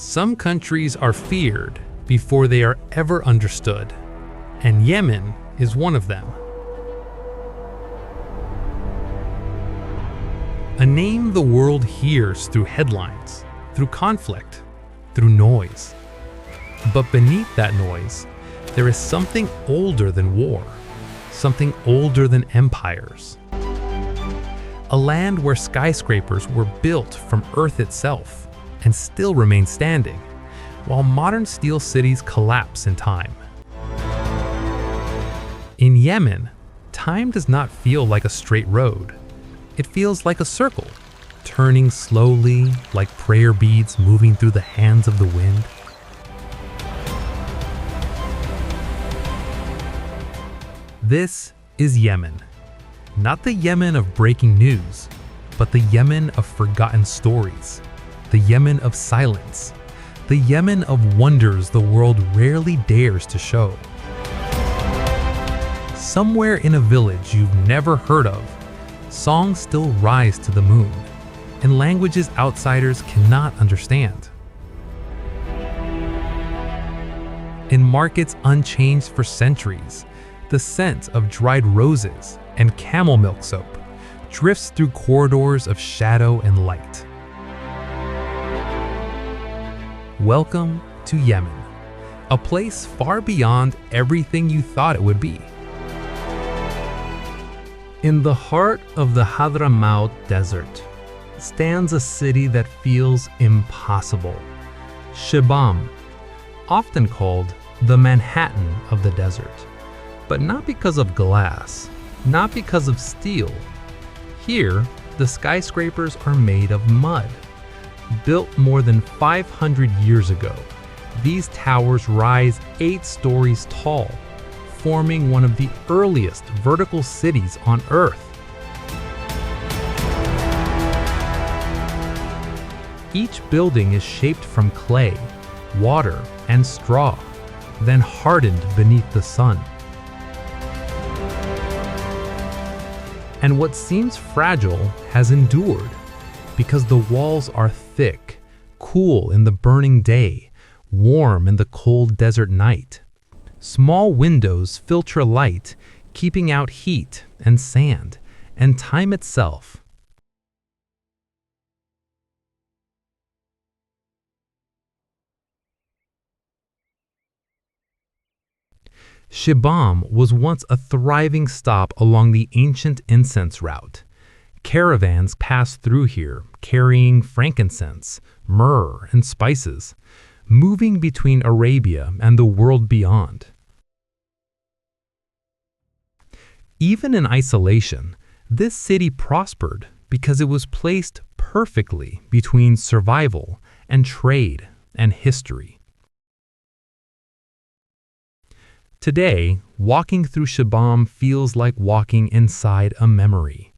Some countries are feared before they are ever understood, and Yemen is one of them. A name the world hears through headlines, through conflict, through noise. But beneath that noise, there is something older than war, something older than empires. A land where skyscrapers were built from Earth itself and still remain standing, while modern steel cities collapse in time. In Yemen, time does not feel like a straight road. It feels like a circle, turning slowly like prayer beads moving through the hands of the wind. This is Yemen. Not the Yemen of breaking news, but the Yemen of forgotten stories, the Yemen of silence, the Yemen of wonders the world rarely dares to show. Somewhere in a village you've never heard of, songs still rise to the moon, in languages outsiders cannot understand. In markets unchanged for centuries, the scent of dried roses and camel milk soap drifts through corridors of shadow and light. Welcome to Yemen, a place far beyond everything you thought it would be. In the heart of the Hadramaut Desert stands a city that feels impossible. Shibam, often called the Manhattan of the desert. But not because of glass, not because of steel. Here, the skyscrapers are made of mud. Built more than 500 years ago, these towers rise 8 stories tall, forming one of the earliest vertical cities on Earth. Each building is shaped from clay, water, and straw, then hardened beneath the sun. And what seems fragile has endured, because the walls are thick, cool in the burning day, warm in the cold desert night. Small windows filter light, keeping out heat and sand, and time itself. Shibam was once a thriving stop along the ancient incense route. Caravans passed through here, carrying frankincense, myrrh, and spices, moving between Arabia and the world beyond. Even in isolation, this city prospered because it was placed perfectly between survival and trade and history. Today, walking through Shibam feels like walking inside a memory.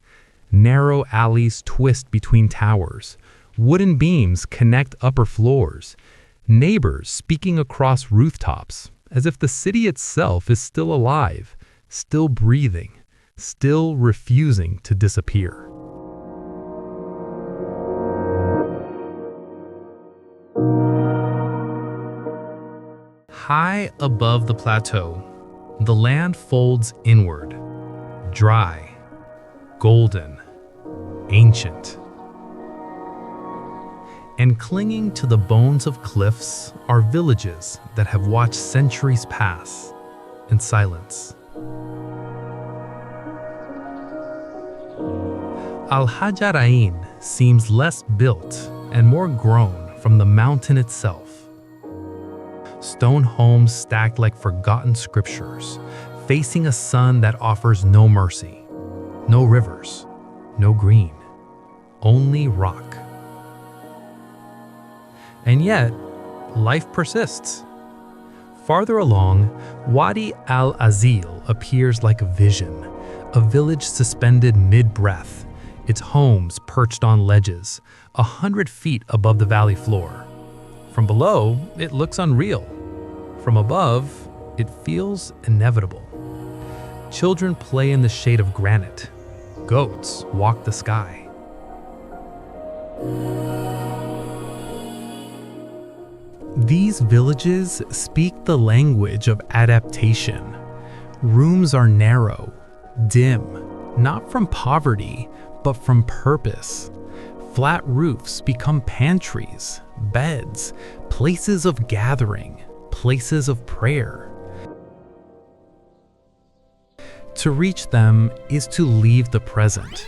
Narrow alleys twist between towers. Wooden beams connect upper floors. Neighbors speaking across rooftops, as if the city itself is still alive, still breathing, still refusing to disappear. High above the plateau, the land folds inward, dry, golden, ancient. And clinging to the bones of cliffs are villages that have watched centuries pass in silence. Al-Hajar seems less built and more grown from the mountain itself. Stone homes stacked like forgotten scriptures, facing a sun that offers no mercy, no rivers, no green, only rock. And yet, life persists. Farther along, Wadi al-Azil appears like a vision, a village suspended mid-breath, its homes perched on ledges, 100 feet above the valley floor. From below, it looks unreal. From above, it feels inevitable. Children play in the shade of granite. Goats walk the sky. These villages speak the language of adaptation. Rooms are narrow, dim, not from poverty, but from purpose. Flat roofs become pantries, beds, places of gathering, places of prayer. To reach them is to leave the present.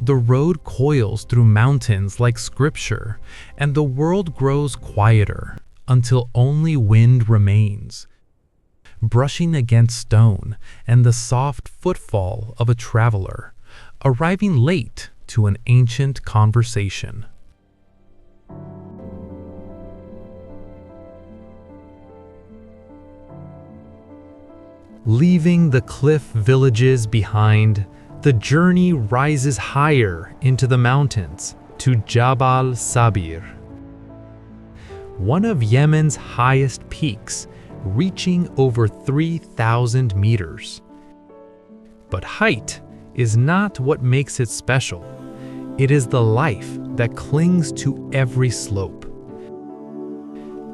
The road coils through mountains like scripture, and the world grows quieter until only wind remains, brushing against stone and the soft footfall of a traveler, arriving late to an ancient conversation. Leaving the cliff villages behind, the journey rises higher into the mountains to Jabal Sabir, one of Yemen's highest peaks, reaching over 3,000 meters. But height is not what makes it special. It is the life that clings to every slope.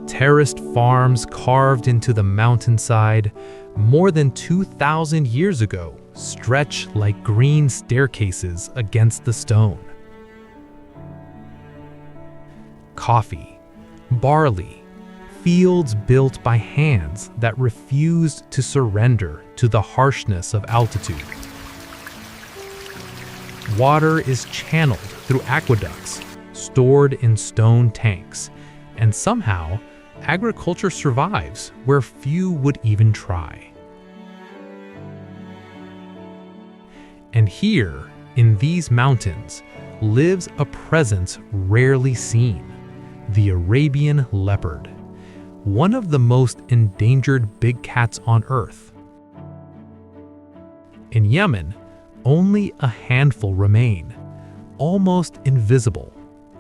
Terraced farms carved into the mountainside more than 2,000 years ago stretch like green staircases against the stone. Coffee, barley, fields built by hands that refused to surrender to the harshness of altitude. Water is channeled through aqueducts, stored in stone tanks, and somehow, agriculture survives where few would even try. And here, in these mountains, lives a presence rarely seen: the Arabian leopard, one of the most endangered big cats on Earth. In Yemen, only a handful remain, almost invisible,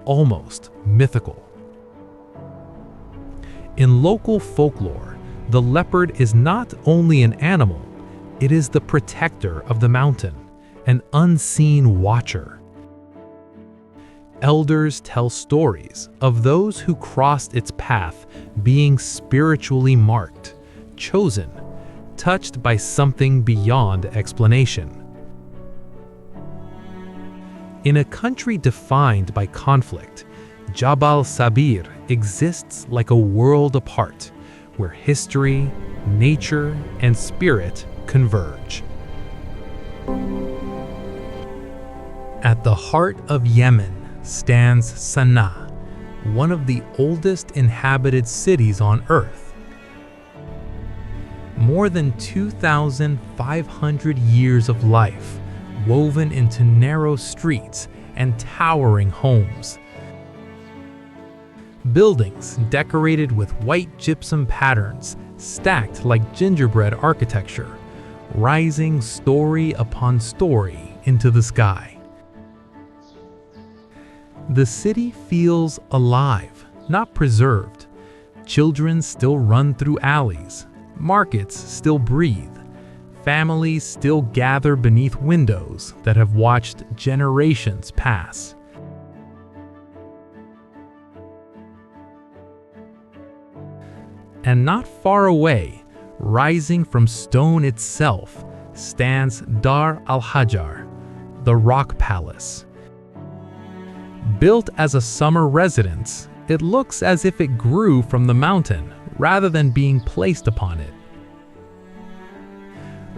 almost mythical. In local folklore, the leopard is not only an animal, it is the protector of the mountain, an unseen watcher. Elders tell stories of those who crossed its path being spiritually marked, chosen, touched by something beyond explanation. In a country defined by conflict, Jabal Sabir exists like a world apart, where history, nature, and spirit converge. At the heart of Yemen stands Sana'a, one of the oldest inhabited cities on Earth. More than 2,500 years of life, woven into narrow streets and towering homes. Buildings decorated with white gypsum patterns, stacked like gingerbread architecture, rising story upon story into the sky. The city feels alive, not preserved. Children still run through alleys, markets still breathe, families still gather beneath windows that have watched generations pass. And not far away, rising from stone itself, stands Dar al-Hajar, the rock palace. Built as a summer residence, it looks as if it grew from the mountain rather than being placed upon it.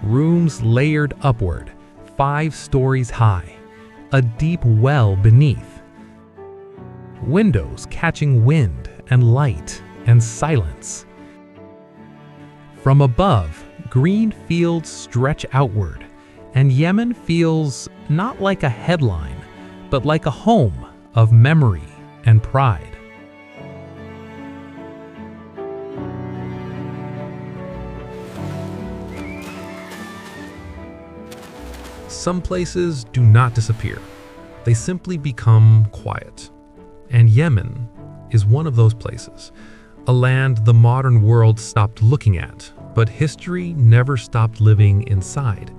Rooms layered upward, 5 stories high, a deep well beneath. Windows catching wind and light and silence. From above, green fields stretch outward, and Yemen feels not like a headline, but like a home of memory and pride. Some places do not disappear. They simply become quiet. And Yemen is one of those places, a land the modern world stopped looking at, but history never stopped living inside.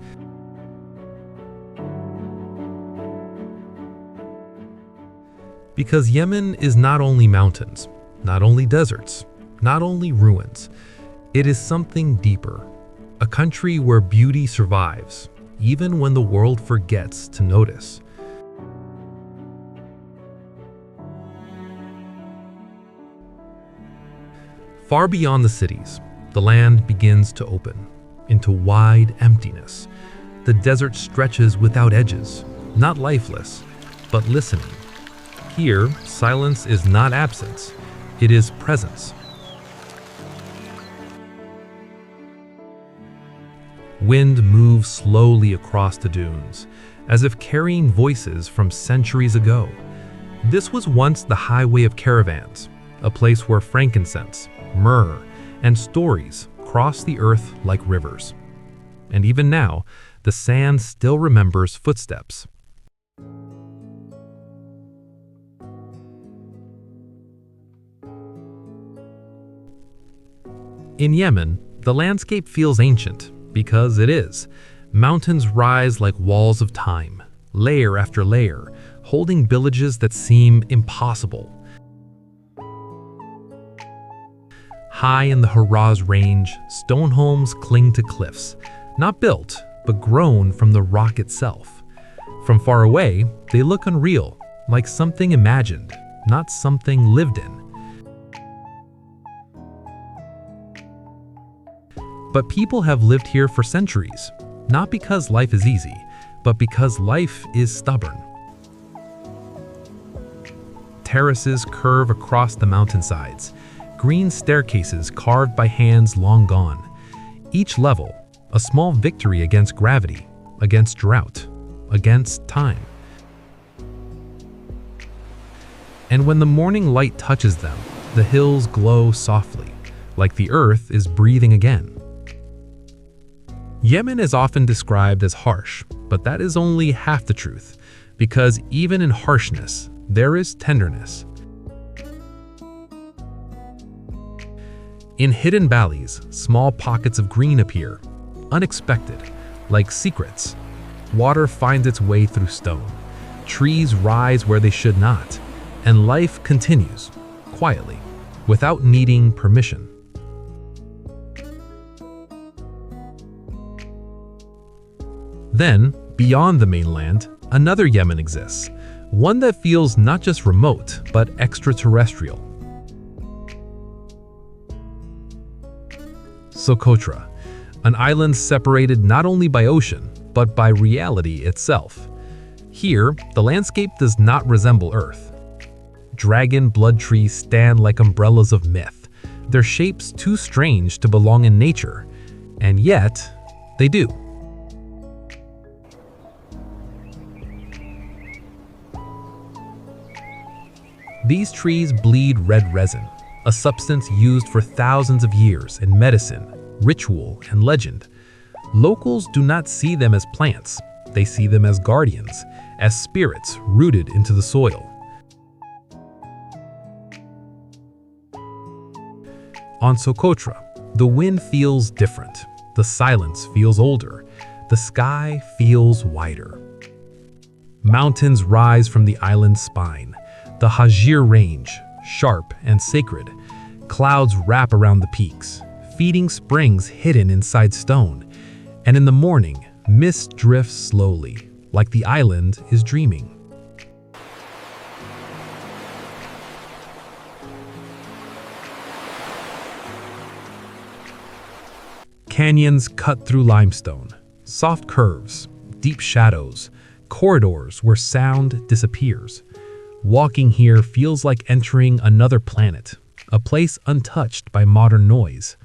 Because Yemen is not only mountains, not only deserts, not only ruins. It is something deeper, a country where beauty survives, even when the world forgets to notice. Far beyond the cities, the land begins to open into wide emptiness. The desert stretches without edges, not lifeless, but listening. Here, silence is not absence, it is presence. Wind moves slowly across the dunes, as if carrying voices from centuries ago. This was once the highway of caravans, a place where frankincense, myrrh, and stories crossed the earth like rivers. And even now, the sand still remembers footsteps. In Yemen, the landscape feels ancient, because it is. Mountains rise like walls of time, layer after layer, holding villages that seem impossible. High in the Haraz range, stone homes cling to cliffs, not built, but grown from the rock itself. From far away, they look unreal, like something imagined, not something lived in. But people have lived here for centuries, not because life is easy, but because life is stubborn. Terraces curve across the mountainsides, green staircases carved by hands long gone. Each level, a small victory against gravity, against drought, against time. And when the morning light touches them, the hills glow softly, like the earth is breathing again. Yemen is often described as harsh, but that is only half the truth, because even in harshness, there is tenderness. In hidden valleys, small pockets of green appear, unexpected, like secrets. Water finds its way through stone. Trees rise where they should not, and life continues, quietly, without needing permission. Then, beyond the mainland, another Yemen exists, one that feels not just remote, but extraterrestrial. Socotra, an island separated not only by ocean, but by reality itself. Here, the landscape does not resemble Earth. Dragon blood trees stand like umbrellas of myth, their shapes too strange to belong in nature, and yet, they do. These trees bleed red resin, a substance used for thousands of years in medicine, ritual, and legend. Locals do not see them as plants, they see them as guardians, as spirits rooted into the soil. On Socotra, the wind feels different, the silence feels older, the sky feels wider. Mountains rise from the island's spine. The al-Hajar range, sharp and sacred. Clouds wrap around the peaks, feeding springs hidden inside stone. And in the morning, mist drifts slowly, like the island is dreaming. Canyons cut through limestone, soft curves, deep shadows, corridors where sound disappears. Walking here feels like entering another planet, a place untouched by modern noise.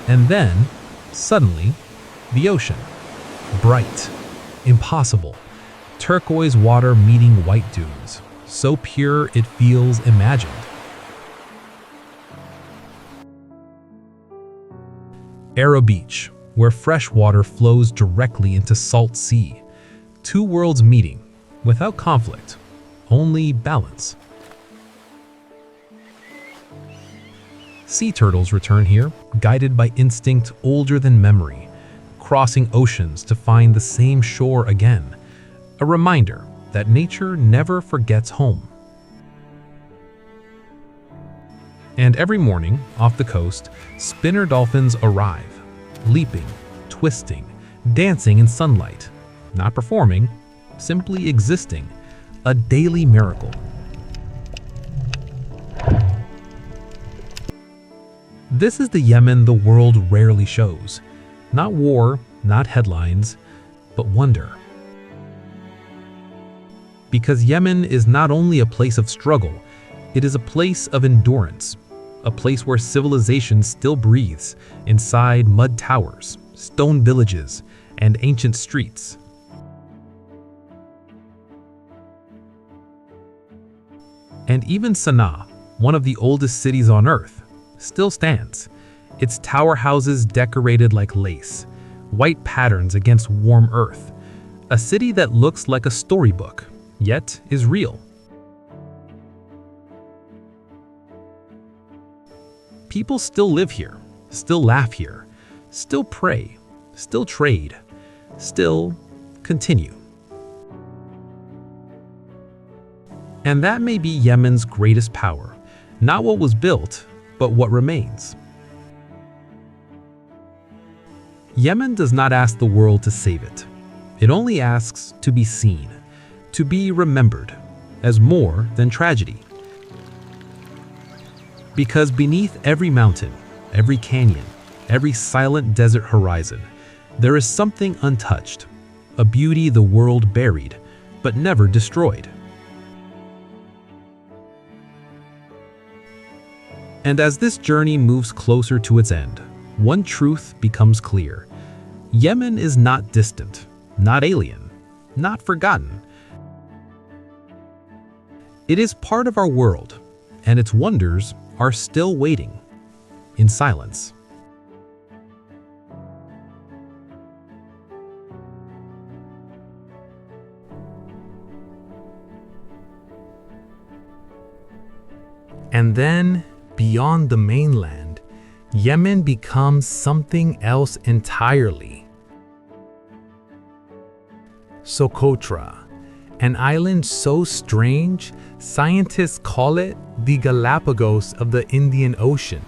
And then, suddenly, the ocean. Bright, impossible, turquoise water meeting white dunes, so pure it feels imagined. Arrow Beach, where fresh water flows directly into salt sea. Two worlds meeting, without conflict, only balance. Sea turtles return here, guided by instinct older than memory, crossing oceans to find the same shore again. A reminder that nature never forgets home. And every morning, off the coast, spinner dolphins arrive, leaping, twisting, dancing in sunlight, not performing, simply existing, a daily miracle. This is the Yemen the world rarely shows. Not war, not headlines, but wonder. Because Yemen is not only a place of struggle, it is a place of endurance, a place where civilization still breathes inside mud towers, stone villages, and ancient streets. And even Sana'a, one of the oldest cities on Earth, still stands, its tower houses decorated like lace, white patterns against warm earth, a city that looks like a storybook, yet is real. People still live here, still laugh here, still pray, still trade, still continue. And that may be Yemen's greatest power, not what was built, but what remains. Yemen does not ask the world to save it. It only asks to be seen, to be remembered, as more than tragedy. Because beneath every mountain, every canyon, every silent desert horizon, there is something untouched, a beauty the world buried, but never destroyed. And as this journey moves closer to its end, one truth becomes clear. Yemen is not distant, not alien, not forgotten. It is part of our world, and its wonders are still waiting, in silence. And then, beyond the mainland, Yemen becomes something else entirely. Socotra, an island so strange, scientists call it the Galapagos of the Indian Ocean.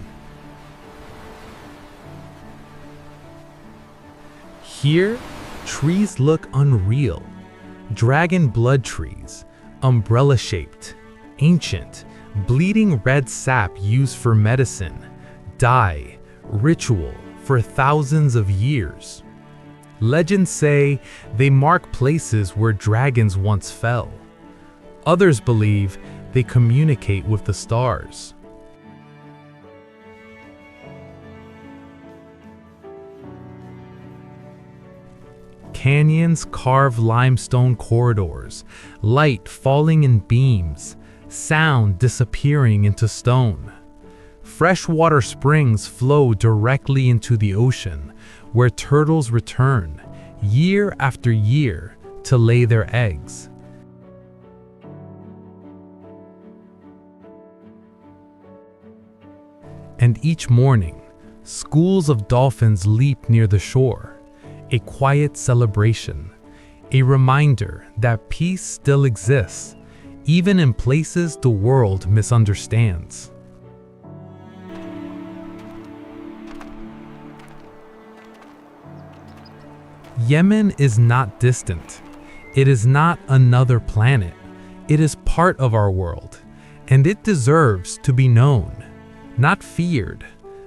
Here, trees look unreal. Dragon blood trees, umbrella-shaped, ancient, bleeding red sap used for medicine, dye, ritual for thousands of years. Legends say they mark places where dragons once fell. Others believe they communicate with the stars. Canyons carve limestone corridors, light falling in beams, sound disappearing into stone. Freshwater springs flow directly into the ocean, where turtles return, year after year, to lay their eggs. And each morning, schools of dolphins leap near the shore, a quiet celebration, a reminder that peace still exists, even in places the world misunderstands. Yemen is not distant. It is not another planet. It is part of our world, and it deserves to be known, not feared,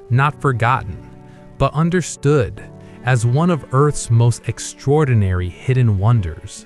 not forgotten, but understood as one of Earth's most extraordinary hidden wonders.